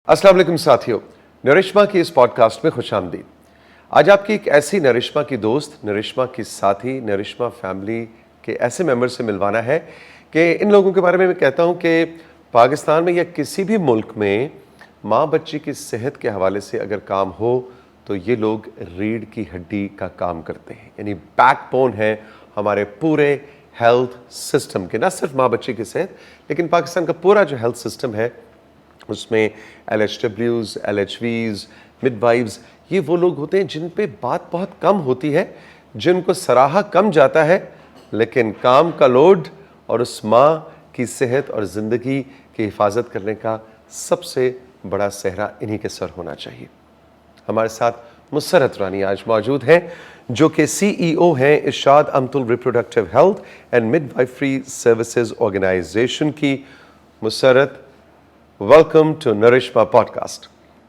अस्सलाम वालेकुम साथियों, नरिश्मा की इस पॉडकास्ट में खुशामदीद। आज आपकी एक ऐसी नरिश्मा की दोस्त, नरिश्मा की साथी, नरिश्मा फैमिली के ऐसे मेंबर से मिलवाना है कि इन लोगों के बारे में मैं कहता हूं कि पाकिस्तान में या किसी भी मुल्क में माँ बच्ची की सेहत के हवाले से अगर काम हो तो ये लोग रीढ़ की हड्डी का काम करते हैं, यानी बैकबोन है हमारे पूरे हेल्थ सिस्टम के। न सिर्फ माँ बच्ची की सेहत, लेकिन पाकिस्तान का पूरा जो हेल्थ सिस्टम है उसमें LHWs, LHVs, मिडवाइव्स, ये वो लोग होते हैं जिन पे बात बहुत कम होती है, जिनको सराहा कम जाता है, लेकिन काम का लोड और उस माँ की सेहत और ज़िंदगी की हिफाजत करने का सबसे बड़ा सेहरा इन्हीं के सर होना चाहिए। हमारे साथ मुसर्रत रानी आज मौजूद हैं, जो कि CEO हैं Irshad Amtul reproductive health and midwifery services organisation की। मुसर्रत, वेलकम टू नरिश्मा podcast.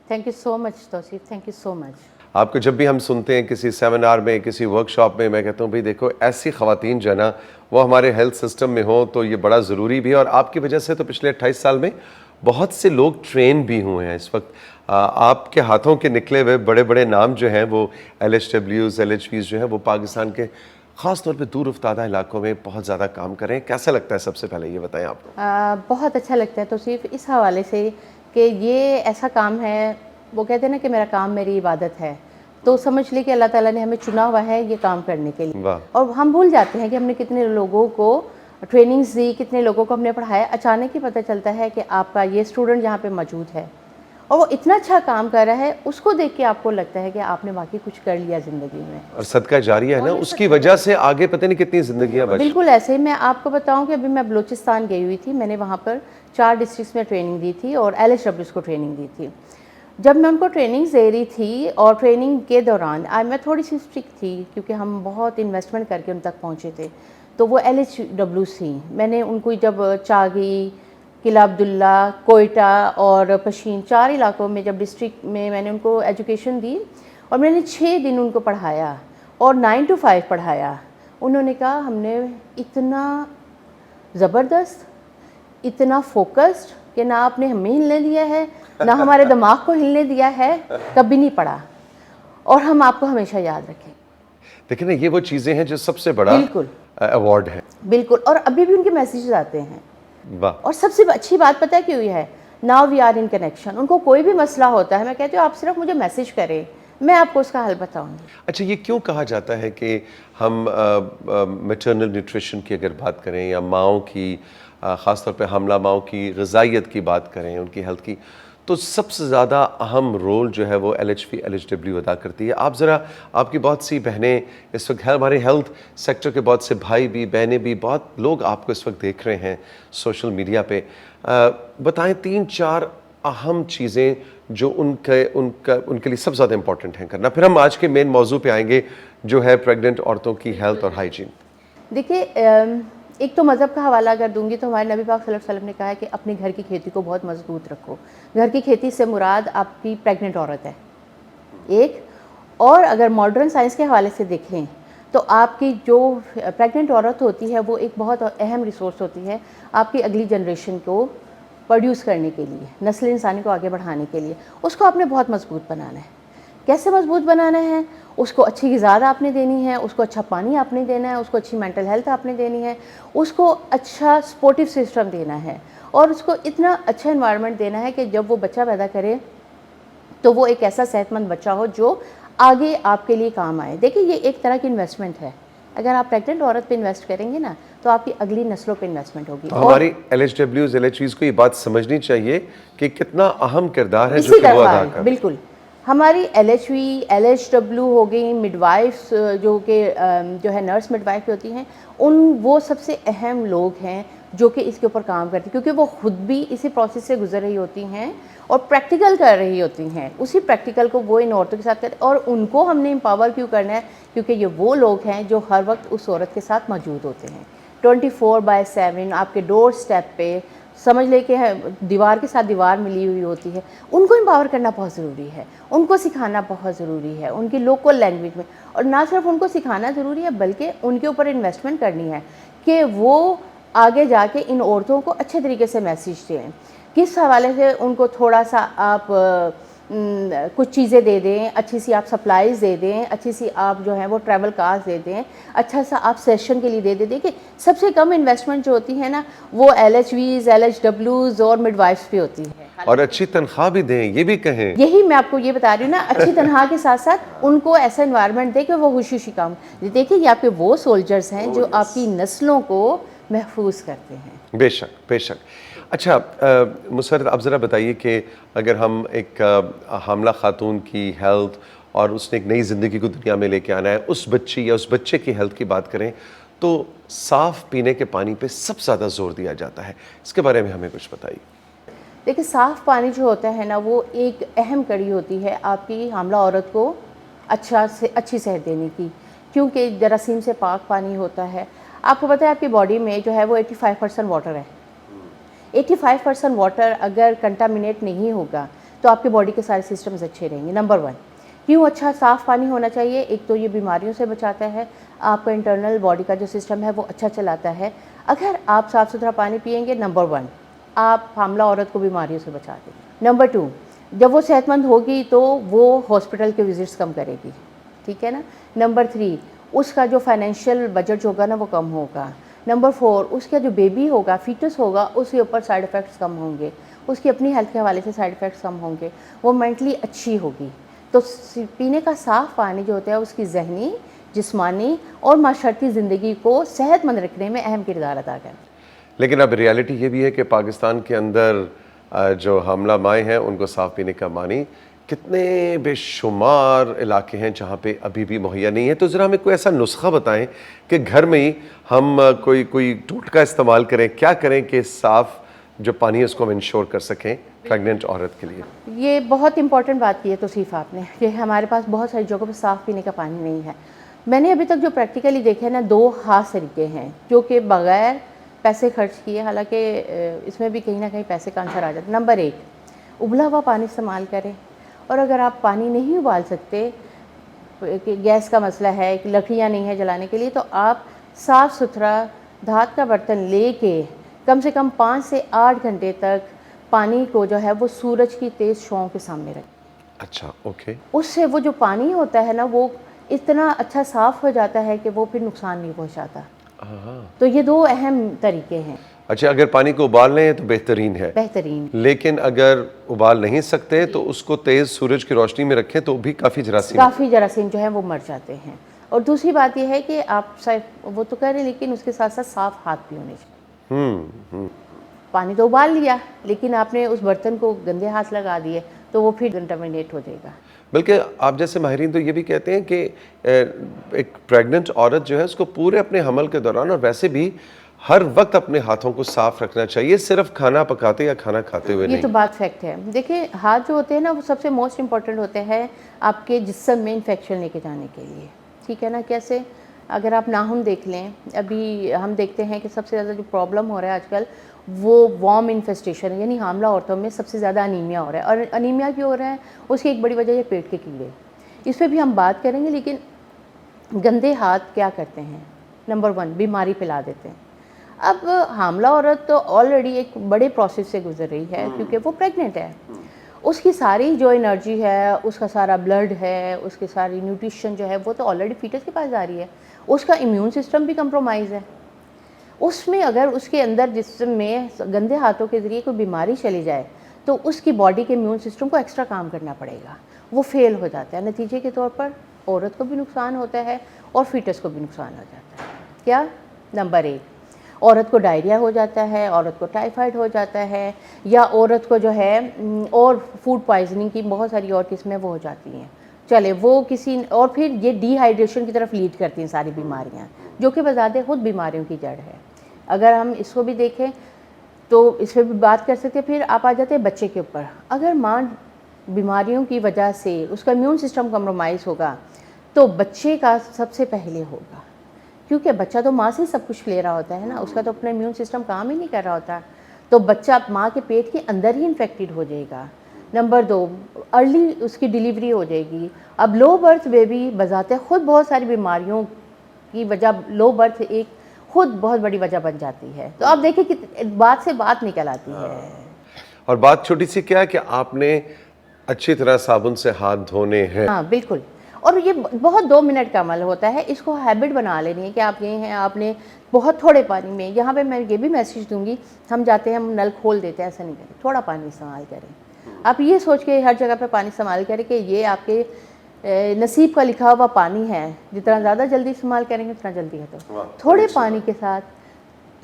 Thank you so much Tauseef, thank you so much. आपको जब भी हम सुनते हैं किसी सेमिनार में, किसी वर्कशॉप में, मैं कहता हूँ भाई देखो, ऐसी ख़वातीन जो है ना वो हमारे हेल्थ सिस्टम में हो तो ये बड़ा ज़रूरी भी है। और आपकी वजह से तो पिछले 28 साल में बहुत से लोग ट्रेन भी हुए हैं। इस वक्त आपके हाथों के निकले हुए बड़े बड़े नाम जो हैं वो LHWs, LHVs जो हैं वो पाकिस्तान के ख़ास तौर पे दूर उफ्तादा इलाकों में बहुत ज़्यादा काम करें। कैसा लगता है, सबसे पहले ये बताएं आप लोग। बहुत अच्छा लगता है तौसीफ इस हवाले से कि ये ऐसा काम है, वो कहते हैं ना कि मेरा काम मेरी इबादत है, तो समझ ली कि अल्लाह ताला ने हमें चुना हुआ है ये काम करने के लिए। और हम भूल जाते हैं कि हमने कितने लोगों को ट्रेनिंग्स दी, कितने लोगों को हमने पढ़ाया। अचानक ही पता चलता है कि आपका ये स्टूडेंट यहाँ पे मौजूद है और वो इतना अच्छा काम कर रहा है, उसको देख के आपको लगता है कि आपने वाकई कुछ कर लिया ज़िंदगी में। और सदका जारिया है ना, उसकी वजह से आगे पता नहीं कितनी ज़िंदगियाँ बच। बिल्कुल ऐसे ही मैं आपको बताऊं कि अभी मैं बलूचिस्तान गई हुई थी, मैंने वहाँ पर 4 डिस्ट्रिक्ट्स में ट्रेनिंग दी थी और LHWs को ट्रेनिंग दी थी। जब मैं उनको ट्रेनिंग दे रही थी और ट्रेनिंग के दौरान मैं थोड़ी सी स्ट्रिक्ट थी क्योंकि हम बहुत इन्वेस्टमेंट करके उन तक पहुँचे थे, तो वो LHWs थी। मैंने उनको जब चागी, किला अब्दुल्ला, कोयटा और पशीन, 4 इलाकों में जब डिस्ट्रिक्ट में मैंने उनको एजुकेशन दी और मैंने 6 दिन उनको पढ़ाया और 9 to 5 पढ़ाया। उन्होंने कहा हमने इतना ज़बरदस्त, इतना फोकस्ड कि ना आपने हमें हिलने दिया है, ना हमारे दिमाग को हिलने दिया है, कभी नहीं पढ़ा और हम आपको हमेशा याद रखें। देखिए ना, ये वो चीज़ें हैं जो सबसे बड़ा बिल्कुल अवार्ड है। बिल्कुल, और अभी भी उनके मैसेजेस आते हैं। वाह। और सबसे अच्छी बात पता है क्यों है, now we are in connection. उनको कोई भी मसला होता है, मैं कहती हूँ आप सिर्फ मुझे मैसेज करें, मैं आपको उसका हल बताऊंगी। अच्छा, ये क्यों कहा जाता है कि हम मैटरनल न्यूट्रिशन की अगर बात करें या माओं की, ख़ास तौर पे हमला माओं की ग़िज़ाइयत की बात करें, उनकी हेल्थ की, तो सबसे ज़्यादा अहम रोल जो है वो LHV LHW अदा करती है। आप ज़रा, आपकी बहुत सी बहनें इस वक्त, हमारे हेल्थ सेक्टर के बहुत से भाई भी, बहनें भी, बहुत लोग आपको इस वक्त देख रहे हैं सोशल मीडिया पे, बताएं 3-4 अहम चीज़ें जो उनके लिए सबसे ज़्यादा इंपॉर्टेंट हैं करना। फिर हम आज के मेन मौजू पे आएंगे जो है प्रेग्नेंट औरतों की हेल्थ और हाइजीन। देखिए, एक तो मज़हब का हवाला अगर दूंगी तो हमारे नबी पाक सल्लल्लाहु अलैहि वसल्लम ने कहा है कि अपने घर की खेती को बहुत मजबूत रखो। घर की खेती से मुराद आपकी प्रेग्नेंट औरत है एक। और अगर मॉडर्न साइंस के हवाले से देखें तो आपकी जो प्रेग्नेंट औरत होती है वो एक बहुत अहम रिसोर्स होती है आपकी अगली जनरेशन को प्रोड्यूस करने के लिए, नस्ल इंसानी को आगे बढ़ाने के लिए। उसको आपने बहुत मजबूत बनाना है। कैसे मजबूत बनाना है? उसको अच्छी ग़िज़ा आपने देनी है, उसको अच्छा पानी आपने देना है, उसको अच्छी मेंटल हेल्थ आपने देनी है, उसको अच्छा सपोर्टिव सिस्टम देना है और उसको इतना अच्छा एनवायरनमेंट देना है कि जब वो बच्चा पैदा करे तो वो एक ऐसा सेहतमंद बच्चा हो जो आगे आपके लिए काम आए। देखिए, ये एक तरह की इन्वेस्टमेंट है। अगर आप प्रेग्नेंट औरत पे इन्वेस्ट करेंगे ना तो आपकी अगली नस्लों पे इन्वेस्टमेंट होगी। हमारी LHWs LHVs को ये बात समझनी चाहिए कि कितना अहम किरदार है जो कि वो अदा कर। बिल्कुल, हमारी LHV LHW हो गई, मिडवाइफ्स जो कि जो है नर्स मिडवाइफ होती हैं, वो सबसे अहम लोग हैं जो कि इसके ऊपर काम करती हैं, क्योंकि वो खुद भी इसी प्रोसेस से गुजर रही होती हैं और प्रैक्टिकल कर रही होती हैं। उसी प्रैक्टिकल को वो इन औरतों के साथ करते हैं और उनको हमने एम्पावर क्यों करना है? क्योंकि ये वो लोग हैं जो हर वक्त उस औरत के साथ मौजूद होते हैं 24/7 आपके डोर स्टेप पे। समझ ले कि दीवार के साथ दीवार मिली हुई होती है। उनको एम्पावर करना बहुत ज़रूरी है, उनको सिखाना बहुत ज़रूरी है उनकी लोकल लैंग्वेज में। और ना सिर्फ उनको सिखाना ज़रूरी है बल्कि उनके ऊपर इन्वेस्टमेंट करनी है कि वो आगे जाके इन औरतों को अच्छे तरीके से मैसेज दें। किस हवाले से उनको थोड़ा सा आप कुछ चीज़ें दे दें, अच्छी सी आप सप्लाईज़ दे दें, अच्छी सी आप जो है वो ट्रैवल कार्स दे दें, अच्छा सा आप सेशन के लिए दे दें। देखिए सबसे कम इन्वेस्टमेंट जो होती है ना वो LHVs, LHWs और मिडवाइफ्स पे होती है। और अच्छी तनख्वाह भी दें, ये भी कहें। यही मैं आपको ये बता रही हूँ ना, अच्छी तनख्वाह के साथ साथ उनको ऐसा इन्वायरमेंट दे कि वो खुशी काम। देखिए ये आपके वो सोल्जर्स हैं जो आपकी नस्लों को महफूज करते हैं। बेशक बेशक। अच्छा मुसर्रत, आप ज़रा बताइए कि अगर हम एक हामला खातून की हेल्थ और उसने एक नई ज़िंदगी को दुनिया में लेके आना है, उस बच्ची या उस बच्चे की हेल्थ की बात करें तो साफ़ पीने के पानी पे सबसे ज़्यादा जोर दिया जाता है, इसके बारे में हमें कुछ बताइए। देखिए साफ़ पानी जो होता है ना वो एक अहम कड़ी होती है आपकी हामला औरत को अच्छी सेहत देने की, क्योंकि जरासीम से पाक पानी होता है। आपको पता है आपकी बॉडी में जो है वो 85% वाटर है। 85% वाटर अगर कंटामिनेट नहीं होगा तो आपके बॉडी के सारे सिस्टम्स अच्छे रहेंगे। नंबर 1 क्यों अच्छा साफ़ पानी होना चाहिए? एक तो ये बीमारियों से बचाता है, आपका इंटरनल बॉडी का जो सिस्टम है वो अच्छा चलाता है। अगर आप साफ़ सुथरा पानी पिएंगे, नंबर 1 आप हामला औरत को बीमारियों से बचा देंगे। नंबर 2 जब वो सेहतमंद होगी तो वो हॉस्पिटल के विजिट्स कम करेगी, ठीक है ना। नंबर 3 उसका जो फाइनेंशियल बजट होगा ना वो कम होगा। नंबर 4 उसका जो बेबी होगा, फीटस होगा, उसके ऊपर साइड इफ़ेक्ट्स कम होंगे, उसकी अपनी हेल्थ के हवाले से साइड इफ़ेक्ट्स कम होंगे, वो मेंटली अच्छी होगी। तो पीने का साफ़ पानी जो होता है उसकी ज़हनी, जिस्मानी और माशरती ज़िंदगी को सेहतमंद रखने में अहम किरदार अदा करता है। लेकिन अब रियलिटी ये भी है कि पाकिस्तान के अंदर जो हामला माएँ हैं उनको साफ़ पीने का पानी कितने बेशुमार इलाके हैं जहाँ पे अभी भी मुहैया नहीं है। तो ज़रा हमें कोई ऐसा नुस्खा बताएं कि घर में ही हम कोई टोटका इस्तेमाल करें, क्या करें कि साफ़ जो पानी है उसको हम इंश्योर कर सकें प्रेग्नेंट औरत के लिए। ये बहुत इंपॉर्टेंट बात की है तौसीफ़ आपने कि हमारे पास बहुत सारी जगहों पर साफ़ पीने का पानी नहीं है। मैंने अभी तक जो प्रैक्टिकली देखे हैं ना 2 ख़ास तरीके हैं जो कि बग़ैर पैसे खर्च किए, हालांकि इसमें भी कहीं ना कहीं पैसे का आंसर आ जाता है। नंबर 1 उबला हुआ पानी इस्तेमाल करें, और अगर आप पानी नहीं उबाल सकते कि गैस का मसला है कि लकड़ियाँ नहीं है जलाने के लिए, तो आप साफ़ सुथरा धात का बर्तन लेके कम से कम 5 से 8 घंटे तक पानी को जो है वो सूरज की तेज़ छाँव के सामने रखें। अच्छा, ओके। उससे वो जो पानी होता है ना वो इतना अच्छा साफ़ हो जाता है कि वो फिर नुकसान नहीं पहुँचाता। तो ये 2 अहम तरीके हैं। अच्छा, अगर पानी को उबाल लें तो बेहतरीन है, बेहतरीन। लेकिन अगर उबाल नहीं सकते तो उसको तेज़ सूरज की रोशनी में रखें तो भी काफ़ी जरासीम जो है वो मर जाते हैं। और दूसरी बात यह है कि आप सिर्फ वो तो कह रहे हैं लेकिन उसके साथ साथ साफ़ हाथ भी होने चाहिए। पानी तो उबाल लिया लेकिन आपने उस बर्तन को गंदे हाथ लगा दिए तो वो फिर कंटामिनेट हो जाएगा। बल्कि आप जैसे माहिरीन तो ये भी कहते हैं कि एक प्रेग्नेंट औरत जो है उसको पूरे अपने हमल के दौरान और वैसे भी हर वक्त अपने हाथों को साफ रखना चाहिए, सिर्फ खाना पकाते या खाना खाते हुए ये नहीं। तो बात फैक्ट है। देखिए हाथ जो होते हैं ना वो सबसे मोस्ट इम्पॉर्टेंट होते हैं आपके जिस्म में इन्फेक्शन लेके जाने के लिए, ठीक है ना। कैसे? अगर आप नाखून देख लें, अभी हम देखते हैं कि सबसे ज़्यादा जो प्रॉब्लम हो रहा है आजकल वो वॉर्म इन्फेस्टेशन है, यानी हामला औरतों में सबसे ज़्यादा अनीमिया हो रहा है। और अनीमिया क्यों हो रहा है? उसकी एक बड़ी वजह है पेट के कीड़े। इस पर भी हम बात करेंगे, लेकिन गंदे हाथ क्या करते हैं? नंबर 1 बीमारी फैला देते हैं। अब हामला औरत तो ऑलरेडी एक बड़े प्रोसेस से गुजर रही है क्योंकि वो प्रेग्नेंट है। उसकी सारी जो एनर्जी है, उसका सारा ब्लड है, उसकी सारी न्यूट्रिशन जो है वो तो ऑलरेडी फीटस के पास जा रही है। उसका इम्यून सिस्टम भी कंप्रोमाइज़ है। उसमें अगर उसके अंदर जिस्म में गंदे हाथों के ज़रिए कोई बीमारी चली जाए तो उसकी बॉडी के इम्यून सिस्टम को एक्स्ट्रा काम करना पड़ेगा, वो फेल हो जाता है। नतीजे के तौर पर औरत को भी नुकसान होता है और फीटस को भी नुकसान हो जाता है। क्या? नंबर 1 औरत को डायरिया हो जाता है, औरत को टाइफाइड हो जाता है, या औरत को जो है और फूड पॉइजनिंग की बहुत सारी और किस्में वो हो जाती हैं। चले वो किसी और फिर ये डिहाइड्रेशन की तरफ लीड करती हैं सारी बीमारियां, जो कि बजाते खुद बीमारियों की जड़ है। अगर हम इसको भी देखें तो इस पर भी बात कर सकते हैं। फिर आप आ जाते हैं बच्चे के ऊपर। अगर माँ बीमारियों की वजह से उसका इम्यून सिस्टम कम्प्रोमाइज़ होगा तो बच्चे का सबसे पहले होगा, क्योंकि बच्चा तो माँ से सब कुछ ले रहा होता है ना, उसका तो अपना इम्यून सिस्टम काम ही नहीं कर रहा होता, तो बच्चा माँ के पेट के अंदर ही इन्फेक्टेड हो जाएगा। नंबर 2 अर्ली उसकी डिलीवरी हो जाएगी। अब लो बर्थ बेबी बजाते खुद बहुत सारी बीमारियों की वजह लो बर्थ एक खुद बहुत बड़ी वजह बन जाती है। तो आप देखिए कि बात से बात निकल आती है। और बात छोटी सी क्या है कि आपने अच्छी तरह साबुन से हाथ धोने हैं। हाँ बिल्कुल। और ये बहुत 2 मिनट का अमल होता है, इसको हैबिट बना लेनी है कि आप ये हैं, आपने बहुत थोड़े पानी में, यहाँ पे मैं ये भी मैसेज दूंगी, हम जाते हैं हम नल खोल देते हैं, ऐसा नहीं करें, थोड़ा पानी इस्तेमाल करें। आप ये सोच के हर जगह पे पानी इस्तेमाल करें कि ये आपके नसीब का लिखा हुआ पानी है, जितना ज़्यादा जल्दी इस्तेमाल करेंगे उतना जल्दी है। तो थोड़े पानी के साथ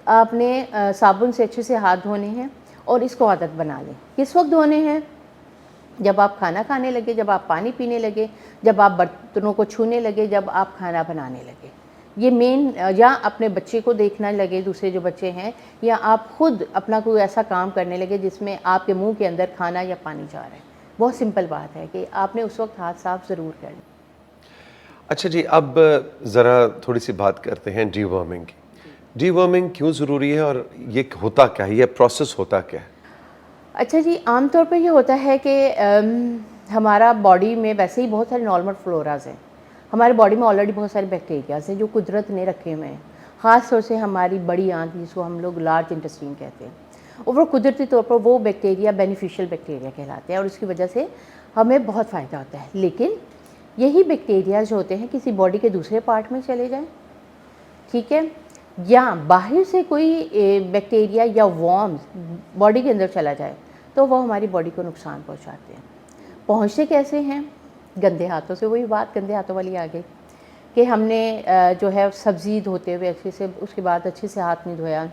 आपने साबुन से अच्छे से हाथ धोने हैं और इसको आदत बना लें। किस वक्त धोने हैं? जब आप खाना खाने लगे, जब आप पानी पीने लगे, जब आप बर्तनों को छूने लगे, जब आप खाना बनाने लगे। ये मेन, या अपने बच्चे को देखना लगे, दूसरे जो बच्चे हैं, या आप खुद अपना कोई ऐसा काम करने लगे जिसमें आपके मुंह के अंदर खाना या पानी जा रहा है। बहुत सिंपल बात है कि आपने उस वक्त हाथ साफ ज़रूर करना। अच्छा जी, अब ज़रा थोड़ी सी बात करते हैं डीवर्मिंग की। डीवर्मिंग क्यों ज़रूरी है और ये होता क्या है, ये प्रोसेस होता क्या है? अच्छा जी, आमतौर पे ये होता है कि हमारा बॉडी में वैसे ही बहुत सारे नॉर्मल फ्लोराज हैं। हमारे बॉडी में ऑलरेडी बहुत सारे बैक्टीरियाज हैं जो कुदरत ने रखे हुए हैं। ख़ास तौर से हमारी बड़ी आंत, जिसको हम लोग लार्ज इंटेस्टाइन कहते हैं, और वो कुदरती तौर पर वो बैक्टीरिया बेनिफिशियल बैक्टीरिया कहलाते हैं और उसकी वजह से हमें बहुत फ़ायदा होता है। लेकिन यही बैक्टीरिया जो होते हैं किसी बॉडी के दूसरे पार्ट में चले जाएँ, ठीक है, या बाहर से कोई बैक्टीरिया या वॉर्म्स बॉडी के अंदर चला जाए, तो वो हमारी बॉडी को नुकसान पहुंचाते हैं। पहुंचते कैसे हैं? गंदे हाथों से। वही बात गंदे हाथों वाली आ गई कि हमने जो है सब्ज़ी धोते हुए अच्छे से, उसके बाद अच्छे से हाथ नहीं धोया,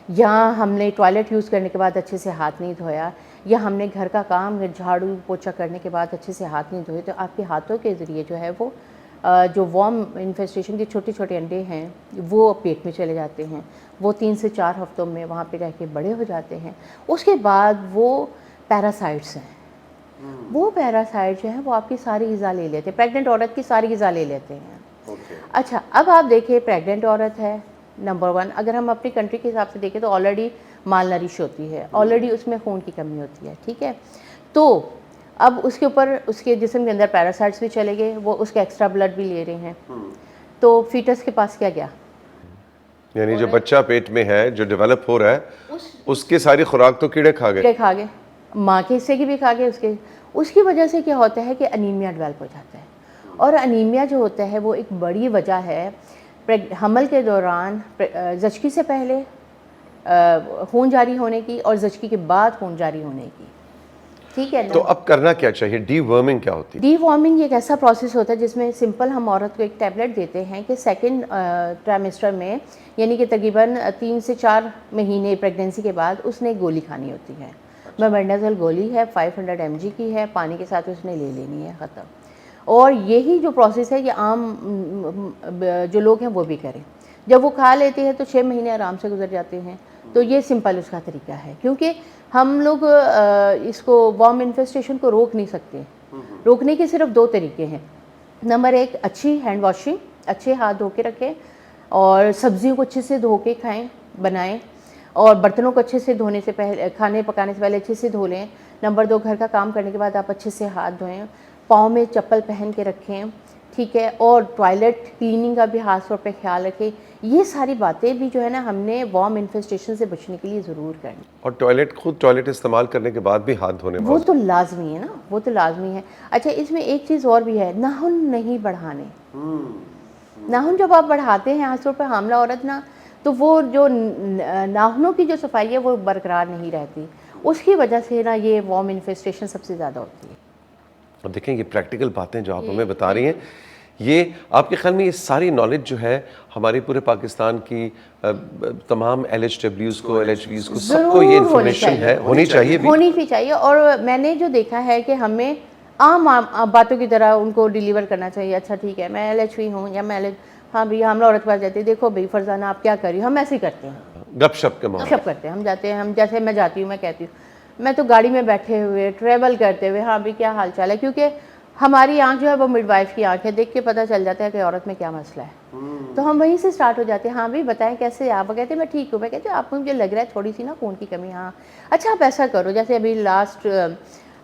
या हमने टॉयलेट यूज़ करने के बाद अच्छे से हाथ नहीं धोया, या हमने घर का काम झाड़ू पोछा करने के बाद अच्छे से हाथ नहीं धोए, तो आपके हाथों के ज़रिए जो है वो जो वॉर्म इन्फेस्टेशन के छोटे छोटे अंडे हैं वो पेट में चले जाते हैं। वो 3 से 4 हफ्तों में वहाँ पे रह के बड़े हो जाते हैं। उसके बाद वो पैरासाइट्स हैं, वो पैरासाइट जो है वो आपकी सारी ग़िज़ा ले लेते हैं, प्रेग्नेंट औरत की सारी ग़िज़ा ले लेते हैं। अच्छा, अब आप देखिए, प्रेग्नेंट औरत है, नंबर 1, अगर हम अपनी कंट्री के हिसाब से देखें तो ऑलरेडी माल नरिश होती है, ऑलरेडी उसमें खून की कमी होती है, ठीक है। तो अब उसके ऊपर उसके जिस्म के अंदर पैरासाइट्स भी चले गए, वो उसके एक्स्ट्रा ब्लड भी ले रहे हैं, तो फीटस के पास क्या गया? यानी जो बच्चा पेट में है, जो डेवलप हो रहा है, उसकी सारी खुराक तो कीड़े खा गए, माँ के हिस्से की भी खा गए। उसकी वजह से क्या होता है कि अनीमिया डेवलप हो जाता है। और अनीमिया जो होता है वो एक बड़ी वजह है हमल के दौरान, ज़चकी से पहले खून जारी होने की और ज़चकी के बाद खून जारी होने की, ठीक है ना। तो अब करना क्या चाहिए? डीवर्मिंग क्या होती है? डीवर्मिंग एक ऐसा प्रोसेस होता है जिसमें सिंपल हम औरत को एक टैबलेट देते हैं कि सेकंड ट्राइमेस्टर में, यानी कि तकरीबन 3 से 4 महीने प्रेगनेंसी के बाद उसने एक गोली खानी होती है। मेबेंडाजोल गोली है, 500 mg की है, पानी के साथ उसने ले लेनी है, ख़त्म। और यही जो प्रोसेस है ये आम जो लोग हैं वो भी करें। जब वो खा लेते हैं तो 6 महीने आराम से गुजर जाते हैं। तो ये सिंपल उसका तरीका है, क्योंकि हम लोग इसको वॉर्म इन्फेस्टेशन को रोक नहीं सकते। रोकने के सिर्फ 2 तरीके हैं। नंबर 1, अच्छी हैंड वॉशिंग, अच्छे हाथ धो के रखें, और सब्जियों को अच्छे से धो के खाएं, बनाएं, और बर्तनों को अच्छे से धोने से पहले, खाने पकाने से पहले अच्छे से धो लें। नंबर 2, घर का काम करने के बाद आप अच्छे से हाथ धोएं, पाँव में चप्पल पहन के रखें, ठीक है, और टॉयलेट क्लीनिंग का भी खास तौर पे ख्याल रखें। ये सारी बातें भी जो है ना हमने वॉर्म इन्फेस्टेशन से बचने के लिए ज़रूर करनी। और टॉयलेट इस्तेमाल करने के बाद भी हाथ धोने, वो तो लाजमी है ना, वो तो लाजमी है। अच्छा, इसमें एक चीज़ और भी है, नाखून नहीं बढ़ाने। नाखून जब आप बढ़ाते हैं खासतौर पर हामला औरत ना, तो वो जो नाखूनों की जो सफाई है वो बरकरार नहीं रहती, उसकी वजह से ना ये वॉर्म इन्फेस्टेशन सबसे ज़्यादा होती है। अब देखें, ये प्रैक्टिकल बातें जो आप हमें बता रही हैं, ये आपके ख्याल में ये सारी नॉलेज जो है हमारी पूरे पाकिस्तान की तमाम LHWs को, LHVs को, सबको ये इन्फॉर्मेशन है, होनी चाहिए भी चाहिए। और मैंने जो देखा है कि हमें आम बातों की तरह उनको डिलीवर करना चाहिए। अच्छा ठीक है, मैं LHV हूँ, या मैं हाँ भैया, हमला औरत के पास जाती है, देखो भाई फरजाना आप क्या कर रही हो, हम ऐसे ही करते हैं, गपशप करते हैं। हम जाते हैं, हम जैसे मैं जाती हूँ, मैं कहती हूँ, मैं तो गाड़ी में बैठे हुए ट्रैवल करते हुए, हाँ भी क्या हाल चाल है, क्योंकि हमारी आंख जो है वो मिडवाइफ की आंख है, देख के पता चल जाता है कि औरत में क्या मसला है। तो हम वहीं से स्टार्ट हो जाते हैं, हाँ भाई बताएं कैसे आप? कहते हैं मैं ठीक हूँ। मैं कहती हूँ आपको मुझे लग रहा है थोड़ी सी ना खून की कमी। हाँ अच्छा, आप ऐसा करो, जैसे अभी लास्ट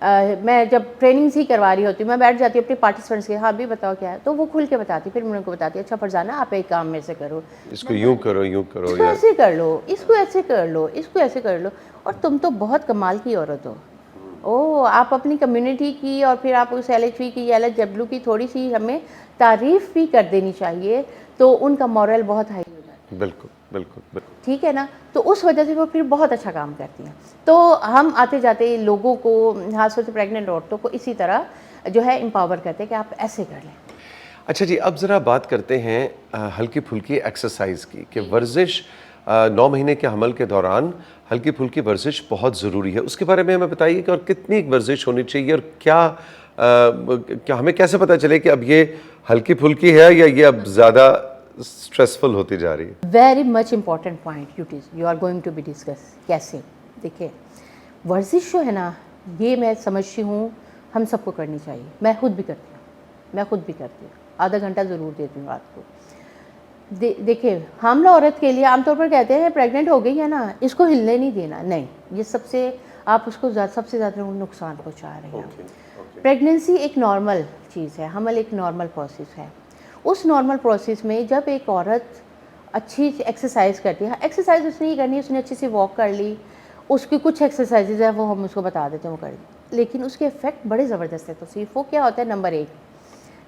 मैं जब ट्रेनिंग्स ही करवा रही होती हूँ, मैं बैठ जाती हूँ अपने पार्टिसिपेंट्स के, हाँ भी बताओ क्या है, तो वो खुल के बताती, फिर मैं उनको बताती अच्छा फरजाना आप एक काम मेरे से करो, इसको यूं करो इसको या ऐसे कर लो, इसको ऐसे कर लो, इसको ऐसे कर लो, और तुम तो बहुत कमाल की औरत हो। ओह, आप अपनी कम्युनिटी की और फिर आप उस LHV की या LHW की थोड़ी सी हमें तारीफ़ भी कर देनी चाहिए, तो उनका मॉरल बहुत हाई हो जाता है। बिल्कुल बिल्कुल बिल्कुल। ठीक है ना, तो उस वजह से वो फिर बहुत अच्छा काम करती हैं। तो हम आते जाते लोगों को, खासतौर से प्रेग्नेंट औरतों को इसी तरह जो है एम्पावर करते हैं कि आप ऐसे कर लें। अच्छा जी, अब ज़रा बात करते हैं हल्की फुल्की एक्सरसाइज की, कि वर्जिश 9 महीने के हमल के दौरान हल्की फुल्की वर्जिश बहुत ज़रूरी है, उसके बारे में हमें बताइए कि और कितनी वर्जिश होनी चाहिए, और क्या हमें कैसे पता चले कि अब ये हल्की फुल्की है या ये अब ज़्यादा स्ट्रेसफुल होती जा रही है? Very much important point you are going to be discuss. कैसे? देखिए, वर्जिश जो है ना, ये मैं समझती हूँ हम सबको करनी चाहिए। मैं खुद भी करती हूँ, आधा घंटा ज़रूर देती हूँ रात को। देखिए, हामला औरत के लिए आमतौर पर कहते हैं प्रेग्नेंट हो गई है ना, इसको हिलने नहीं देना। नहीं, ये आप उसको सबसे ज़्यादा नुकसान पहुँचा रहे हैं। प्रेगनेंसी एक नॉर्मल चीज़ है, हमल एक नॉर्मल प्रोसेस है। उस नॉर्मल प्रोसेस में जब एक औरत अच्छी एक्सरसाइज करती है, एक्सरसाइज उसने नहीं करनी, उसने अच्छी सी वॉक कर ली, उसकी कुछ एक्सरसाइजेज है वो हम उसको बता देते हैं वो कर ली, लेकिन उसके इफ़ेक्ट बड़े ज़बरदस्त है। तो सिर्फ वो क्या होता है, नंबर 1,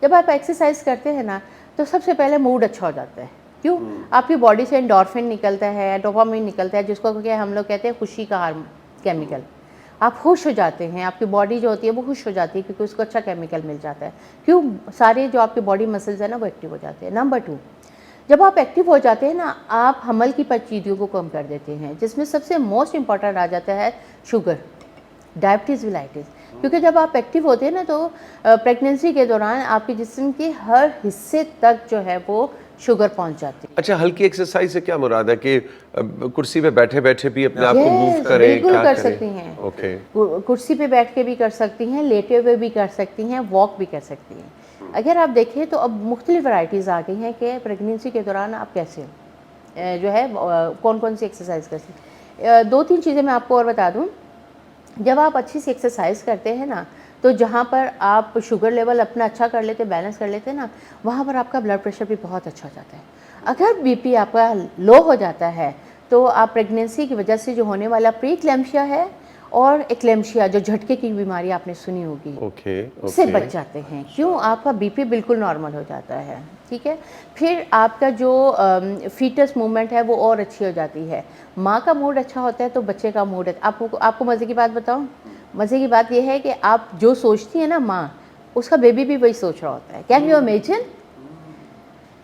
जब आप एक्सरसाइज करते हैं ना, तो सबसे पहले मूड अच्छा हो जाता है। क्यों? आपकी बॉडी से एंडोर्फिन निकलता है, डोपामाइन निकलता है, जिसको क्या हम लोग कहते हैं खुशी का केमिकल। आप खुश हो जाते हैं, आपकी बॉडी जो होती है वो खुश हो जाती है क्योंकि उसको अच्छा केमिकल मिल जाता है। क्यों? सारे जो आपके बॉडी मसल्स हैं ना वो एक्टिव हो जाते हैं। नंबर 2, जब आप एक्टिव हो जाते हैं ना, आप हमल की पेचीदगियों को कम कर देते हैं, जिसमें सबसे मोस्ट इम्पॉर्टेंट आ जाता है शुगर, डायबिटीज़ विलाइटिस। क्योंकि जब आप एक्टिव होते हैं ना, तो प्रेगनेंसी के दौरान आपके जिस्म के हर हिस्से तक जो है वो शुगर पहुंच जाती है। अच्छा, हल्की एक्सरसाइज से क्या मुराद है कि कुर्सी पे बैठे बैठे भी अपने आप को मूव Yes, करें, बिल्कुल क्या कर करें? सकती हैं। ओके। कुर्सी पे बैठ के भी कर सकती हैं, लेटे हुए भी कर सकती हैं, वॉक भी कर सकती हैं। अगर आप देखें तो अब मुख्तलिफ वैराइटीज़ आ गई हैं कि प्रेगनेंसी के दौरान आप कैसे जो है कौन कौन सी एक्सरसाइज कर सकते। 2-3 चीज़ें मैं आपको और बता दूँ। जब आप अच्छी सी एक्सरसाइज करते हैं ना, तो जहाँ पर आप शुगर लेवल अपना अच्छा कर लेते, बैलेंस कर लेते हैं ना, वहाँ पर आपका ब्लड प्रेशर भी बहुत अच्छा हो जाता है। अगर बीपी आपका लो हो जाता है, तो आप प्रेगनेंसी की वजह से जो होने वाला प्री एक्लेम्पशिया है और एक्लेम्पशिया, जो झटके की बीमारी आपने सुनी होगी, ओके उससे ओके। बच जाते हैं। क्यों? आपका बीपी बिल्कुल नॉर्मल हो जाता है। ठीक है? फिर आपका जो फीटस मूवमेंट है वो और अच्छी हो जाती है। माँ का मूड अच्छा होता है तो बच्चे का मूड, आपको मज़े की बात बताऊँ? मज़े की बात ये है कि आप जो सोचती हैं ना माँ, उसका बेबी भी वही सोच रहा होता है। Can you imagine?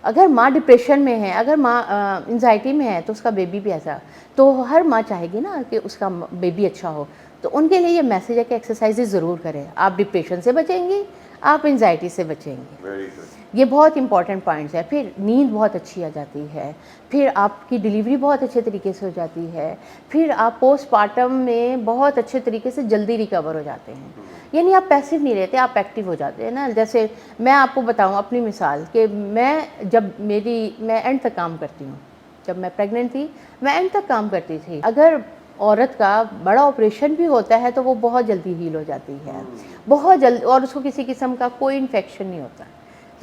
अगर माँ डिप्रेशन में है, अगर माँ एंजाइटी में है, तो उसका बेबी भी ऐसा। तो हर माँ चाहेगी ना कि उसका बेबी अच्छा हो। तो उनके लिए ये मैसेज है कि एक्सरसाइजेज ज़रूर करें। आप डिप्रेशन से बचेंगी, आप एंजाइटी से बचेंगी। Very good. ये बहुत इंपॉर्टेंट पॉइंट्स है। फिर नींद बहुत अच्छी आ जाती है, फिर आपकी डिलीवरी बहुत अच्छे तरीके से हो जाती है, फिर आप पोस्टपार्टम में बहुत अच्छे तरीके से जल्दी रिकवर हो जाते हैं। यानी आप पैसिव नहीं रहते, आप एक्टिव हो जाते हैं ना। जैसे मैं आपको बताऊं अपनी मिसाल कि मैं एंड तक काम करती हूँ। जब मैं प्रेग्नेंट थी, मैं एंड तक काम करती थी। अगर औरत का बड़ा ऑपरेशन भी होता है तो वो बहुत जल्दी हील हो जाती है, बहुत जल्दी, और उसको किसी किस्म का कोई इन्फेक्शन नहीं होता।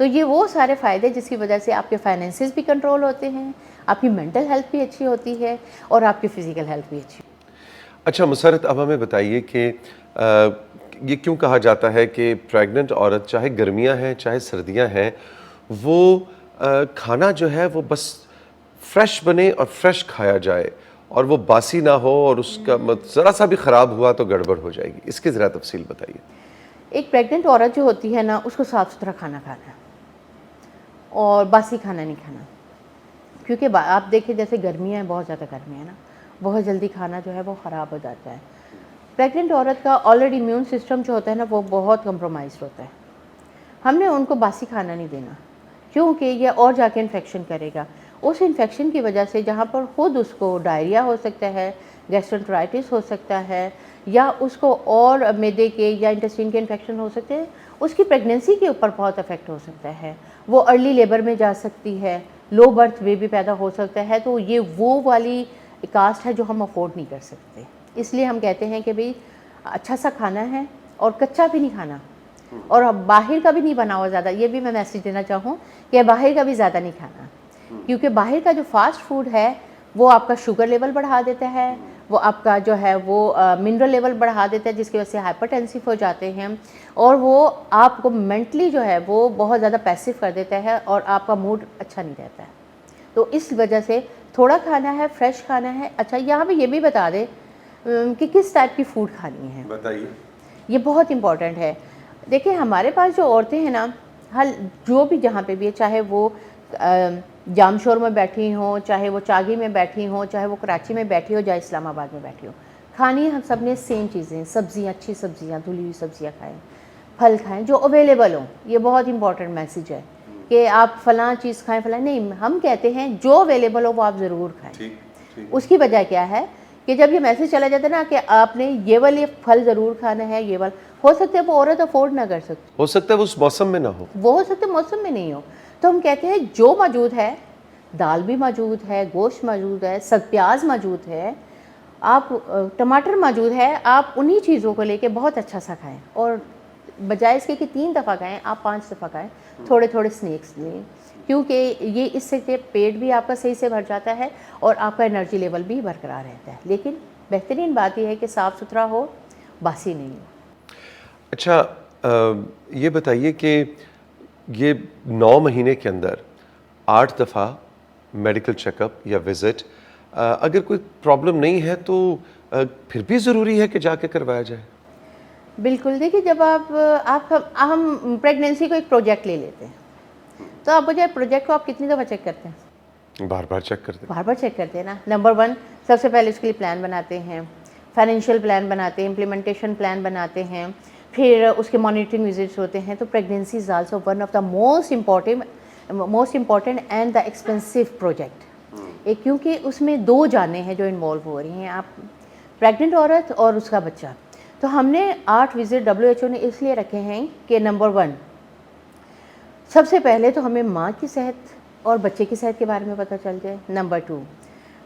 तो ये वो सारे फ़ायदे जिसकी वजह से आपके फाइनेंसेस भी कंट्रोल होते हैं, आपकी मेंटल हेल्थ भी अच्छी होती है और आपकी फ़िज़िकल हेल्थ भी अच्छी। अच्छा मुसरत, अब हमें बताइए कि ये क्यों कहा जाता है कि प्रेग्नेंट औरत, चाहे गर्मियां हैं चाहे सर्दियां हैं, वो खाना जो है वो बस फ्रेश बने और फ्रेश खाया जाए, और वो बासी ना हो, और उसका ज़रा सा भी ख़राब हुआ तो गड़बड़ हो जाएगी। इसकी ज़रा तफसील बताइए। एक प्रेग्नेंट औरत जो होती है ना, उसको साफ़ सुथरा खाना खाना है और बासी खाना नहीं खाना। क्योंकि आप देखिए, जैसे गर्मियाँ हैं, बहुत ज़्यादा गर्मी है ना, बहुत जल्दी खाना जो है वो ख़राब हो जाता है। प्रेग्नेंट औरत का ऑलरेडी इम्यून सिस्टम जो होता है ना, वो बहुत कंप्रोमाइज़ होता है। हमने उनको बासी खाना नहीं देना, क्योंकि ये और जाके इन्फेक्शन करेगा। उस इन्फेक्शन की वजह से जहाँ पर ख़ुद उसको डायरिया हो सकता है, गैस्ट्रोएंटेराइटिस हो सकता है, या उसको और मैदे के या इंटेस्टाइन के इन्फेक्शन हो सकते हैं, उसकी प्रेगनेंसी के ऊपर बहुत इफेक्ट हो सकता है। वो अर्ली लेबर में जा सकती है, लो बर्थ बेबी पैदा हो सकता है। तो ये वो वाली कास्ट है जो हम अफोर्ड नहीं कर सकते। इसलिए हम कहते हैं कि भाई अच्छा सा खाना है और कच्चा भी नहीं खाना, और अब बाहर का भी नहीं बना हुआ ज़्यादा, ये भी मैं मैसेज देना चाहूँ कि बाहर का भी ज़्यादा नहीं खाना, क्योंकि बाहर का जो फास्ट फूड है वो आपका शुगर लेवल बढ़ा देता है, वो आपका जो है वो मिनरल लेवल बढ़ा देता है, जिसकी वजह से हाइपरटेंसिव हो जाते हैं, और वो आपको मेंटली जो है वो बहुत ज़्यादा पैसिव कर देता है और आपका मूड अच्छा नहीं रहता है। तो इस वजह से थोड़ा खाना है, फ्रेश खाना है। अच्छा, यहाँ पे ये भी बता दें कि किस टाइप की फ़ूड खानी है, बताइए। ये बहुत इम्पॉर्टेंट है। देखिए, हमारे पास जो औरतें हैं ना, हर जो भी जहाँ पे भी है, चाहे वो जामशोर में बैठी हों, चाहे वो चागी में बैठी हों, चाहे वो कराची में बैठी हो, चाहे इस्लामाबाद में बैठी हो, खानी हम सब ने सेम चीज़ें, सब्ज़ियाँ, अच्छी सब्ज़ियाँ, धुली हुई सब्ज़ियाँ खाएँ, फल खाएँ जो अवेलेबल हों। ये बहुत इंपॉर्टेंट मैसेज है कि आप फ़लाँ चीज़ खाएँ, फ़लाँ नहीं, हम कहते हैं जो अवेलेबल हो वो आप ज़रूर खाएँ। ठीक। उसकी वजह क्या है कि जब ये मैसेज चला जाता है ना कि आपने ये वाले फल ज़रूर खाना है, ये वाला, हो सकता है वो औरत अफोर्ड ना कर सकती, हो सकता है वो उस मौसम में ना हो, वो हो सकता है मौसम में नहीं हो, तो हम कहते हैं जो मौजूद है, दाल भी मौजूद है, गोश्त मौजूद है, सब प्याज मौजूद है, आप टमाटर मौजूद है, आप उन्हीं चीज़ों को लेके बहुत अच्छा सा खाएं, और बजाय इसके कि 3 दफ़ा खाएं, आप 5 दफ़ा खाएं, थोड़े थोड़े स्नैक्स लें, क्योंकि ये इससे कि पेट भी आपका सही से भर जाता है और आपका एनर्जी लेवल भी बरकरार रहता है। लेकिन बेहतरीन बात यह है कि साफ़ सुथरा हो, बासी नहीं हो। अच्छा, ये बताइए कि ये 9 महीने के अंदर 8 दफ़ा मेडिकल चेकअप या विज़िट, अगर कोई प्रॉब्लम नहीं है तो फिर भी ज़रूरी है कि जाके करवाया जाए? बिल्कुल, देखिए, जब आप हम प्रेगनेंसी को एक प्रोजेक्ट ले लेते हैं, तो आप मुझे प्रोजेक्ट को आप कितनी दफ़ा चेक करते हैं? बार-बार चेक करते हैं। बार-बार चेक करते हैं ना। नंबर 1, सबसे पहले उसके लिए प्लान बनाते हैं, फाइनेंशियल प्लान बनाते हैं, इम्प्लीमेंटेशन प्लान बनाते हैं, फिर उसके मॉनिटरिंग विजिट्स होते हैं। तो pregnancy is also one of the most important and the expensive project. एक, क्योंकि उसमें 2 जानें हैं जो इन्वॉल्व हो रही हैं, आप प्रेग्नेंट औरत और उसका बच्चा। तो हमने 8 विजिट WHO ने इसलिए रखे हैं कि नंबर 1, सबसे पहले तो हमें माँ की सेहत और बच्चे की सेहत के बारे में पता चल जाए। नंबर 2,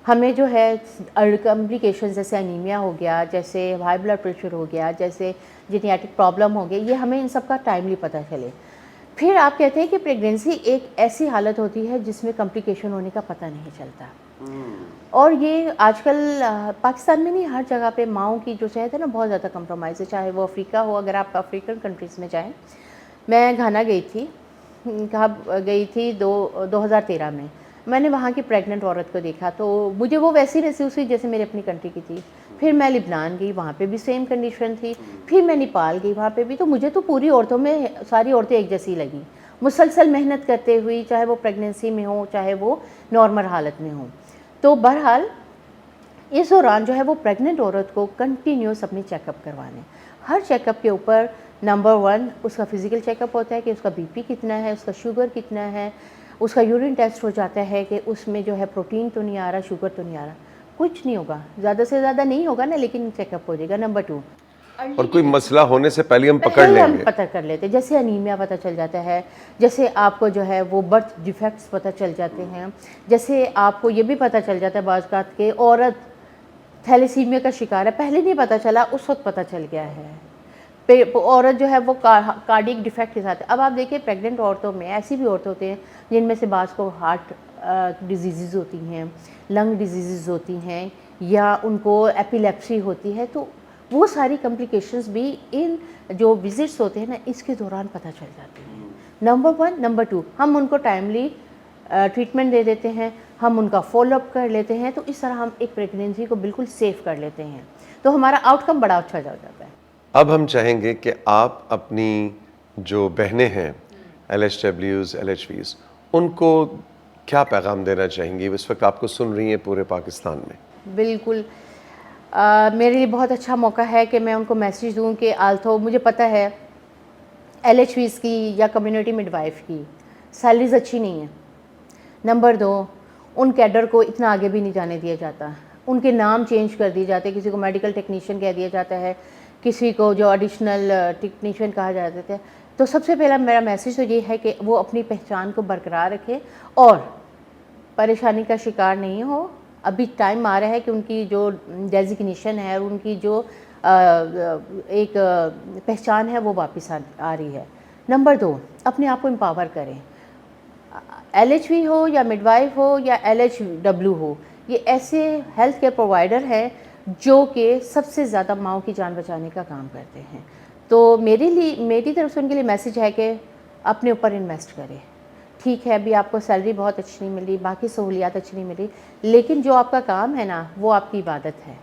हमें जो है कॉम्प्लिकेशन जैसे एनीमिया हो गया, जैसे हाई ब्लड प्रेशर हो गया, जैसे जेनेटिक प्रॉब्लम हो गई, ये हमें इन सब का टाइमली पता चले। फिर आप कहते हैं कि प्रेगनेंसी एक ऐसी हालत होती है जिसमें कॉम्प्लिकेशन होने का पता नहीं चलता, और ये आजकल पाकिस्तान में नहीं, हर जगह पे माँओं की जो सेहत है ना, बहुत ज़्यादा कंप्रोमाइज़ है, चाहे वो अफ्रीका हो। अगर आप अफ्रीकन कंट्रीज़ में जाएँ, मैं घाना गई थी, कहाँ गई थी, 2013 में। मैंने वहाँ की प्रेग्नेंट औरत को देखा तो मुझे वो वैसी महसूस हुई जैसे मेरे अपनी कंट्री की थी। फिर मैं लिबनान गई, वहाँ पे भी सेम कंडीशन थी। फिर मैं नेपाल गई, वहाँ पे भी। तो मुझे तो पूरी औरतों में सारी औरतें एक जैसी लगी, मुसलसल मेहनत करते हुई, चाहे वो प्रेगनेंसी में हो, चाहे वो नॉर्मल हालत में हो। तो बहरहाल इस दौरान जो है वो प्रेग्नेंट औरत को कंटिन्यूस अपने चेकअप करवाने। हर चेकअप के ऊपर नंबर 1 उसका फिज़िकल चेकअप होता है कि उसका बीपी कितना है, उसका शुगर कितना है, उसका यूरिन टेस्ट हो जाता है कि उसमें जो है प्रोटीन तो नहीं आ रहा, शुगर तो नहीं आ रहा। कुछ नहीं होगा, ज़्यादा से ज़्यादा नहीं होगा ना, लेकिन चेकअप हो जाएगा। नंबर 2, और कोई मसला होने से पहले हम पकड़ पहले हम लेंगे। पता कर लेते हैं, जैसे अनीमिया पता चल जाता है, जैसे आपको जो है वो बर्थ डिफेक्ट्स पता चल जाते हैं, जैसे आपको ये भी पता चल जाता है बाज़ औक़ात के औरत थैलेसीमिया का शिकार है, पहले नहीं पता चला, उस वक्त पता चल गया है। औरत जो है वो कार्डियक डिफेक्ट के साथ है। अब आप देखिए, प्रेग्नेंट औरतों में ऐसी भी औरतें होती हैं जिनमें से बाज़ को हार्ट डिजीज़ होती हैं, लंग डिजीज़ होती हैं, या उनको एपिलेप्सी होती है। तो वो सारी कॉम्प्लिकेशंस भी इन जो विजिट्स होते हैं ना, इसके दौरान पता चल जाती हैं। नंबर 1, नंबर 2, हम उनको टाइमली ट्रीटमेंट दे देते हैं, हम उनका फॉलोअप कर लेते हैं। तो इस तरह हम एक प्रेगनेंसी को बिल्कुल सेफ कर लेते हैं, तो हमारा आउटकम बड़ा अच्छा हो जाता है। अब हम चाहेंगे कि आप अपनी जो बहनें हैं, LHWs, LHVs, उनको क्या पैगाम देना चाहेंगी? इस वक्त आपको सुन रही हैं पूरे पाकिस्तान में। बिल्कुल, मेरे लिए बहुत अच्छा मौका है कि मैं उनको मैसेज दूँ कि आल्थो मुझे पता है LHVs की या कम्युनिटी मिडवाइफ की सैलरीज़ अच्छी नहीं है। नंबर 2, उन कैडर को इतना आगे भी नहीं जाने दिया जाता, उनके नाम चेंज कर दिए जाते हैं, किसी को मेडिकल टेक्नीशियन कह दिया जाता है, किसी को जो एडिशनल टेक्नीशियन कहा जाता है। तो सबसे पहला मेरा मैसेज तो ये है कि वो अपनी पहचान को बरकरार रखें और परेशानी का शिकार नहीं हो। अभी टाइम आ रहा है कि उनकी जो डेजिग्नेशन है और उनकी जो एक पहचान है वो वापस आ रही है। नंबर 2, अपने आप को एम्पावर करें। LHV हो या मिडवाइफ हो या LHW हो, ये ऐसे हेल्थ केयर प्रोवाइडर हैं जो कि सबसे ज़्यादा माँओं की जान बचाने का काम करते हैं। तो मेरी तरफ से उनके लिए मैसेज है कि अपने ऊपर इन्वेस्ट करें। ठीक है, अभी आपको सैलरी बहुत अच्छी नहीं मिली, बाकी सहूलियात अच्छी नहीं मिली, लेकिन जो आपका काम है ना, वो आपकी इबादत है।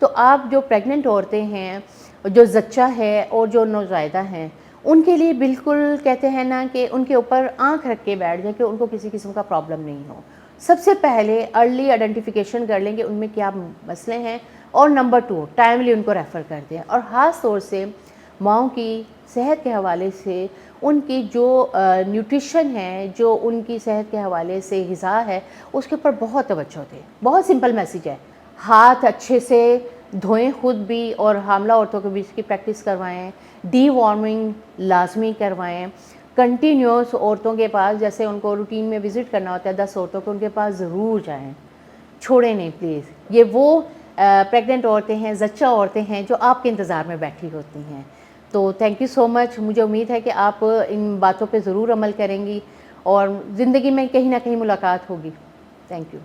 तो आप जो प्रेग्नेंट औरतें हैं, जो ज़च्चा है और जो नौज़ायदा हैं, उनके लिए बिल्कुल कहते हैं ना कि उनके ऊपर आँख रख के बैठ जाएं कि उनको किसी किस्म का प्रॉब्लम नहीं हो। सबसे पहले अर्ली आइडेंटिफिकेशन कर लें कि उनमें क्या मसले हैं, और नंबर 2, टाइमली उनको रेफ़र कर दें। और ख़ास तौर से माँओं की सेहत के हवाले से उनकी जो न्यूट्रिशन है, जो उनकी सेहत के हवाले से ग़िज़ा है, उसके ऊपर बहुत तवज्जो दें। बहुत सिंपल मैसेज है, हाथ अच्छे से धोएं खुद भी, और हामला औरतों के भी इसकी प्रैक्टिस करवाएं। डीवॉर्मिंग लाजमी करवाएं। कंटिन्यूस औरतों के पास, जैसे उनको रूटीन में विज़िट करना होता है 10 औरतों को, उनके पास ज़रूर जाएं, छोड़ें नहीं प्लीज़। ये वो प्रेग्नेंट औरतें हैं, ज़च्चा औरतें हैं जो आपके इंतज़ार में बैठी होती हैं। तो थैंक यू सो मच। मुझे उम्मीद है कि आप इन बातों पे ज़रूर अमल करेंगी और ज़िंदगी में कहीं ना कहीं मुलाकात होगी। Thank you.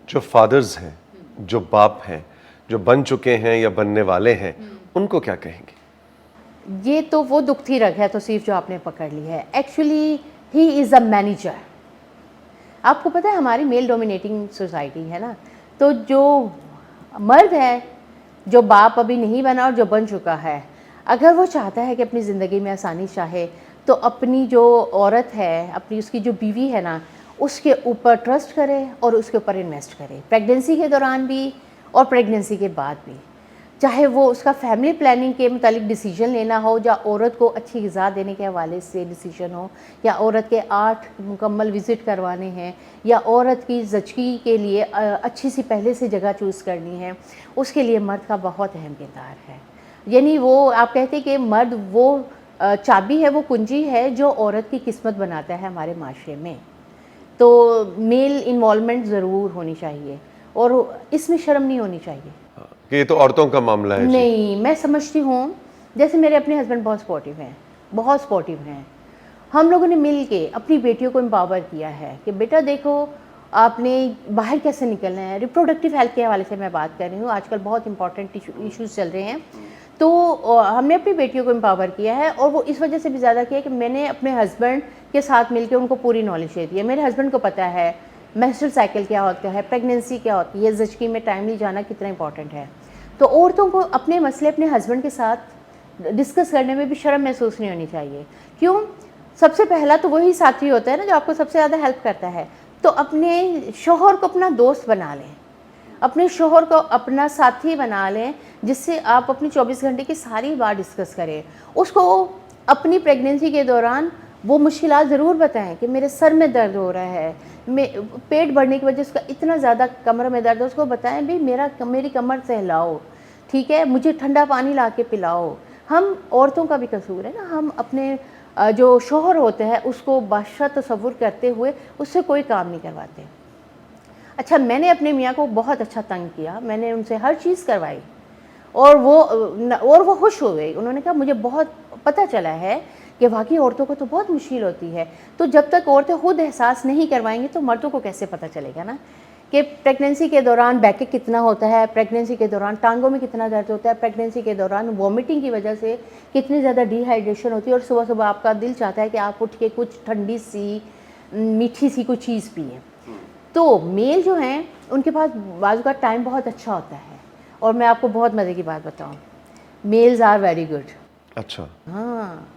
जो फादर्स हैं, जो बाप हैं, जो बन चुके हैं या बनने वाले हैं, उनको क्या कहेंगे? ये तो वो दुखती रग है तौसीफ जो आपने पकड़ ली है। Actually he is a manager. आपको पता है हमारी मेल डोमिनेटिंग सोसाइटी है ना, तो जो मर्द है, जो बाप अभी नहीं बना और जो बन चुका है, अगर वो चाहता है कि अपनी ज़िंदगी में आसानी चाहे, तो अपनी जो औरत है, अपनी उसकी जो बीवी है ना, उसके ऊपर ट्रस्ट करे और उसके ऊपर इन्वेस्ट करे, प्रेगनेंसी के दौरान भी और प्रेगनेंसी के बाद भी। चाहे वो उसका फैमिली प्लानिंग के मुतालिक डिसीजन लेना हो, या औरत को अच्छी ग़िज़ा देने के हवाले से डिसीजन हो, या औरत के 8 मुकम्मल विज़िट करवाने हैं, या औरत की ज़चगी के लिए अच्छी सी पहले से जगह चूज़ करनी है, उसके लिए मर्द का बहुत अहम किरदार है। यानी वो आप कहते कि मर्द वो चाबी है, वो कुंजी है जो औरत की किस्मत बनाता है हमारे माशरे में। तो मेल इन्वॉल्वमेंट ज़रूर होनी चाहिए और इसमें शर्म नहीं होनी चाहिए कि ये तो औरतों का मामला है। नहीं, मैं समझती हूँ, जैसे मेरे अपने हस्बैंड बहुत सपोर्टिव हैं, बहुत सपोर्टिव हैं। हम लोगों ने मिल के अपनी बेटियों को एम्पावर किया है कि बेटा देखो, आपने बाहर कैसे निकलना है। रिप्रोडक्टिव हेल्थ के हवाले से मैं बात कर रही हूँ, आजकल बहुत इंपॉर्टेंट इश्यूज़ चल रहे हैं। तो हमने अपनी बेटियों को एम्पावर किया है, और वो इस वजह से भी ज़्यादा किया कि मैंने अपने हस्बैंड के साथ मिलकर उनको पूरी नॉलेज दे दी है। मेरे हस्बैंड को पता है मेंस्ट्रुअल साइकिल क्या होता है, प्रेगनेंसी क्या होती है, ज़चगी में टाइमली जाना कितना इंपॉर्टेंट है। तो औरतों को अपने मसले अपने हस्बैंड के साथ डिस्कस करने में भी शर्म महसूस नहीं होनी चाहिए। क्यों? सबसे पहला तो वही साथी होता है ना जो आपको सबसे ज़्यादा हेल्प करता है। तो अपने शौहर को अपना दोस्त बना लें, अपने शौहर को अपना साथी बना लें, जिससे आप अपनी 24 घंटे की सारी बात डिस्कस करें। उसको अपनी प्रेगनेंसी के दौरान वो मुश्किलात ज़रूर बताएं कि मेरे सर में दर्द हो रहा है, पेट बढ़ने की वजह से उसका इतना ज़्यादा कमर में दर्द है, उसको बताएं भी मेरी कमर सहलाओ, ठीक है, मुझे ठंडा पानी ला के पिलाओ। हम औरतों का भी कसूर है ना, हम अपने जो शौहर होते हैं उसको बादशाह तसव्वुर करते हुए उससे कोई काम नहीं करवाते। अच्छा, मैंने अपने मियाँ को बहुत अच्छा तंग किया, मैंने उनसे हर चीज़ करवाई और वो खुश हो गए। उन्होंने कहा मुझे बहुत पता चला है कि वाकई औरतों को तो बहुत मुश्किल होती है। तो जब तक औरतें खुद एहसास नहीं करवाएंगी तो मर्दों को कैसे पता चलेगा ना कि प्रेगनेंसी के दौरान बैक कितना होता है, प्रेगनेंसी के दौरान टांगों में कितना दर्द होता है, प्रेगनेंसी के दौरान वॉमिटिंग की वजह से कितनी ज़्यादा डिहाइड्रेशन होती है, और सुबह सुबह आपका दिल चाहता है कि आप उठ के कुछ ठंडी सी मीठी सी कुछ चीज़ पिए। तो मेल जो हैं उनके पास बाजू का टाइम बहुत अच्छा होता है, और मैं आपको बहुत मज़े की बात बताऊँ, मेल्स आर वेरी गुड। अच्छा, हाँ,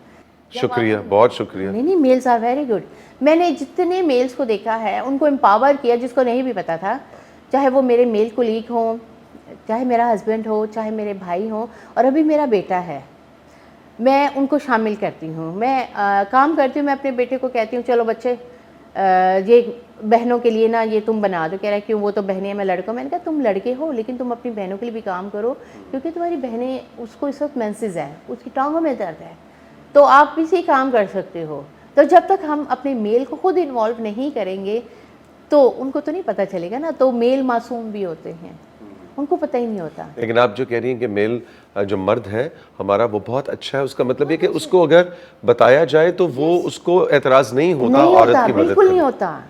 शुक्रिया, बहुत शुक्रिया। नहीं, मेल्स आर वेरी गुड। मैंने जितने मेल्स को देखा है उनको एम्पावर किया, जिसको नहीं भी पता था, चाहे वो मेरे मेल कोलीग हों, चाहे मेरा हस्बैंड हो, चाहे मेरे भाई हों, और अभी मेरा बेटा है, मैं उनको शामिल करती हूँ। मैं काम करती हूँ, मैं अपने बेटे को कहती हूँ चलो बच्चे ये बहनों के लिए ना ये तुम बना दो। कह रहा है क्यों, वो तो बहनें हैं, मैं लड़का। मैंने कहा तुम लड़के हो लेकिन तुम अपनी बहनों के लिए भी काम करो, क्योंकि तुम्हारी बहनें, उसको इस वक्त मेंसेस है, उसकी टांगों में दर्द है, तो आप भी इसी काम कर सकते हो। तो जब तक हम अपने मेल को खुद इन्वॉल्व नहीं करेंगे तो उनको तो नहीं पता चलेगा ना। तो मेल मासूम भी होते हैं, उनको पता ही नहीं होता। लेकिन आप जो कह रही हैं कि मेल जो मर्द है हमारा वो बहुत अच्छा है, उसका मतलब ये कि उसको अगर बताया जाए तो वो उसको एतराज़ नहीं होता नहीं औरत होता, की मदद बिल्कुल नहीं करने। होता।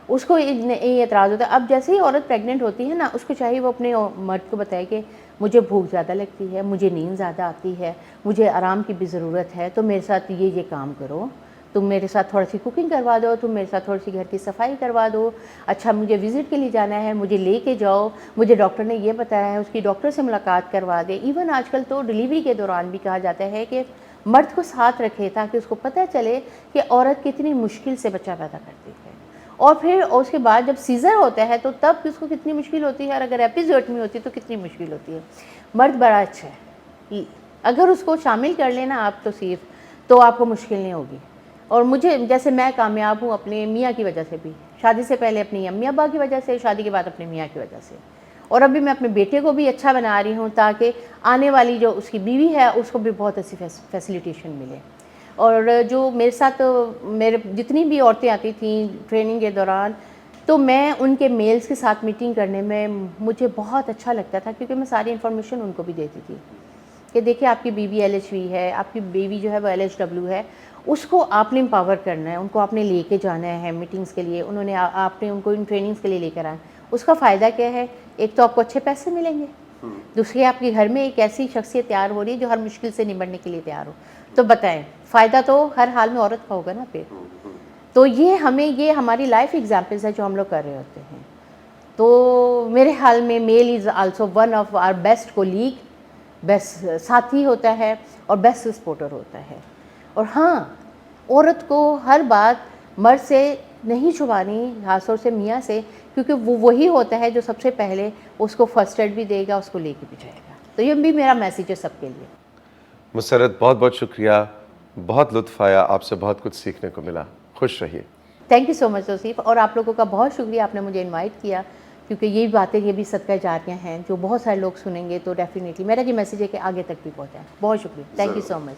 उसको ये एतराज़ होता है। अब जैसे ही औरत प्रेग्नेंट होती है ना, उसको चाहिए वो अपने मर्द को बताए कि मुझे भूख ज़्यादा लगती है, मुझे नींद ज़्यादा आती है, मुझे आराम की भी ज़रूरत है, तो मेरे साथ ये काम करो। तुम मेरे साथ थोड़ी सी कुकिंग करवा दो, तुम मेरे साथ थोड़ी सी घर की सफाई करवा दो। अच्छा, मुझे विज़िट के लिए जाना है, मुझे लेके जाओ, मुझे डॉक्टर ने ये बताया है, उसकी डॉक्टर से मुलाकात करवा दे। इवन आजकल तो डिलीवरी के दौरान भी कहा जाता है कि मर्द को साथ रखे ताकि उसको पता चले कि औरत कितनी मुश्किल से बच्चा पैदा करती है। और फिर उसके बाद जब सीज़र होता है तो तब उसको कितनी मुश्किल होती है, और अगर एपिज़ोटमी होती है तो कितनी मुश्किल होती है। मर्द बड़ा अच्छा है, अगर उसको शामिल कर लेना आप तो सिर्फ, तो आपको मुश्किल नहीं होगी। और मुझे, जैसे मैं कामयाब हूँ अपने मियाँ की वजह से भी, शादी से पहले अपनी अम्मी अब्बा की वजह से, शादी के बाद अपने मियाँ की वजह से, और अभी मैं अपने बेटे को भी अच्छा बना रही हूँ ताकि आने वाली जो उसकी बीवी है उसको भी बहुत अच्छी फैसिलिटेशन मिले। और जो मेरे साथ मेरे जितनी भी औरतें आती थीं ट्रेनिंग के दौरान, तो मैं उनके मेल्स के साथ मीटिंग करने में मुझे बहुत अच्छा लगता था, क्योंकि मैं सारी इन्फॉर्मेशन उनको भी देती थी कि देखिए आपकी बीवी LHV है, आपकी बेबी जो है वो LHW है, उसको आपने एम्पावर करना है, उनको आपने लेके जाना है मीटिंग्स के लिए, उन्होंने आपने उनको इन ट्रेनिंग्स के लिए लेकर आना। उसका फ़ायदा क्या है? एक तो आपको अच्छे पैसे मिलेंगे, दूसरी आपके घर में एक ऐसी शख्सियत तैयार हो रही है जो हर मुश्किल से निपटने के लिए तैयार हो। तो बताएं, फ़ायदा तो हर हाल में औरत का होगा ना फिर। तो ये हमारी लाइफ एग्जाम्पल्स है जो हम लोग कर रहे होते हैं। तो मेरे हाल में male is also one of our best colleague, best साथी होता है और बेस्ट सपोर्टर होता है। और हाँ, औरत को हर बात मर्द से नहीं छुपानी, खासतौर से मियाँ से, क्योंकि वो वही होता है जो सबसे पहले उसको फर्स्ट एड भी देगा, उसको लेके भी जाएगा। तो ये भी मेरा मैसेज है सबके लिए। मुसर्रत, बहुत बहुत शुक्रिया, बहुत लुत्फ़ आया, आपसे बहुत कुछ सीखने को मिला। खुश रहिए। Thank you so much Tauseef, और आप लोगों का बहुत शुक्रिया, आपने मुझे इनवाइट किया, क्योंकि ये बातें ये भी सदका जारियाँ हैं जो बहुत सारे लोग सुनेंगे, तो डेफिनेटली मेरा ये मैसेज है कि आगे तक भी पहुँचाएँ। बहुत शुक्रिया, थैंक यू सो मच।